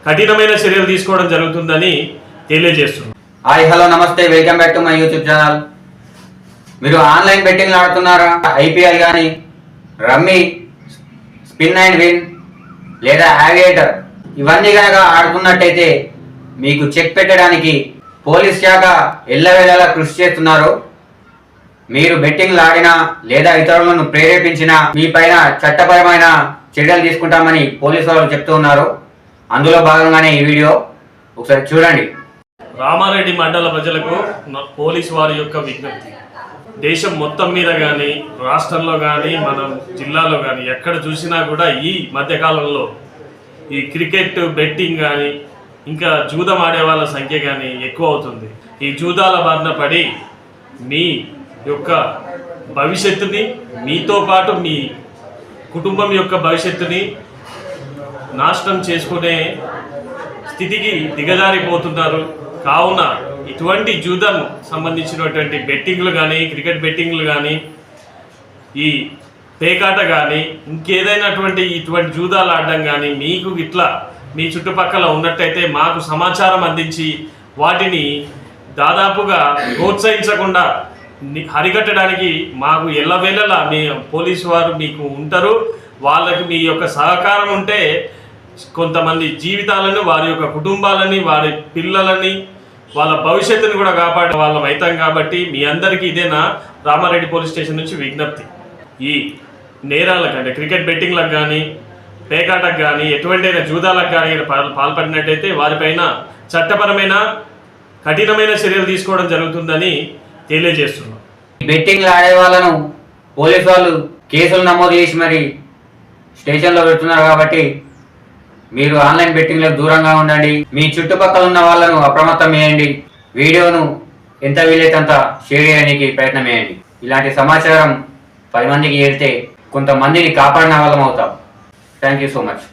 కఠినమైన చర్యలు తీసుకోవడం జరుగుతుందని తెలియజేస్తున్నాం. హాయ్ హలో నమస్తే, welcome back to my YouTube channel. మీరు ఆన్లైన్ బెట్టింగ్లు ఆడుతున్నారా? ఐపీఎల్ కానీ, రమ్మీ, స్పిన్ అండ్ విన్ లేదా యావియేటర్ ఇవన్నీ కనుక ఆడుతున్నట్టయితే మీకు చెక్ పెట్టడానికి పోలీస్ శాఖ ఎల్లవేళలా కృషి చేస్తున్నారు. మీరు బెట్టింగ్లు ఆడినా లేదా ఇతరులను ప్రేరేపించినా మీ పైన చట్టపరమైన చర్యలు తీసుకుంటామని పోలీసు వాళ్ళు చెప్తూ ఉన్నారు. అందులో భాగంగానే ఈ వీడియో ఒకసారి చూడండి. రామారెడ్డి మండల ప్రజలకు పోలీసు వారి యొక్క విజ్ఞప్తి. దేశం మొత్తం మీద కానీ, రాష్ట్రంలో కానీ, మన జిల్లాలో కానీ ఎక్కడ చూసినా కూడా ఈ మధ్యకాలంలో ఈ క్రికెట్ బెట్టింగ్ కానీ, ఇంకా జూదం ఆడే వాళ్ళ సంఖ్య కానీ ఎక్కువ అవుతుంది. ఈ జూదాల బారిన పడి మీ యొక్క భవిష్యత్తుని, మీతో పాటు మీ కుటుంబం యొక్క భవిష్యత్తుని నాశనం చేసుకునే స్థితికి దిగజారిపోతున్నారు. కావున ఇటువంటి జూదం సంబంధించినటువంటి బెట్టింగ్లు కానీ, క్రికెట్ బెట్టింగ్లు కానీ, ఈ పేకాట కానీ, ఇంకేదైనటువంటి ఇటువంటి జూదాలు ఆడడం కానీ మీకు ఇట్లా మీ చుట్టుపక్కల ఉన్నట్టయితే మాకు సమాచారం అందించి వాటిని దాదాపుగా ప్రోత్సహించకుండా హరికట్టడానికి మాకు ఎల్లవేళలా మీ పోలీసు వారు మీకు ఉంటారు. వాళ్ళకి మీ యొక్క సహకారం ఉంటే కొంతమంది జీవితాలను, వారి యొక్క కుటుంబాలని, వారి పిల్లలని, వాళ్ళ భవిష్యత్తుని కూడా కాపాడే వాళ్ళం అవుతాం. కాబట్టి మీ అందరికీ ఇదేనా రామారెడ్డి పోలీస్ స్టేషన్ నుంచి విజ్ఞప్తి. ఈ నేరాలకు అంటే క్రికెట్ బెట్టింగ్లకు కానీ, పేకాటకు కానీ, ఎటువంటి జూదాలకు కానీ పాల్పడినట్టయితే వారిపైన చట్టపరమైన కఠినమైన చర్యలు తీసుకోవడం జరుగుతుందని తెలియజేస్తున్నాం. బెట్టింగ్లు ఆడే వాళ్ళను పోలీసు వాళ్ళు కేసులు నమోదు చేసి మరి స్టేషన్లో పెడుతున్నారు. కాబట్టి మీరు ఆన్లైన్ బెట్టింగ్లకు దూరంగా ఉండండి. మీ చుట్టుపక్కల ఉన్న వాళ్ళను అప్రమత్తం చేయండి. వీడియోను ఎంత వీలైతే అంత షేర్ చేయడానికి ప్రయత్నం చేయండి. ఇలాంటి సమాచారం 10 మందికి చేరితే కొంతమందిని కాపాడిన వాళ్ళం అవుతాం. Thank you so much.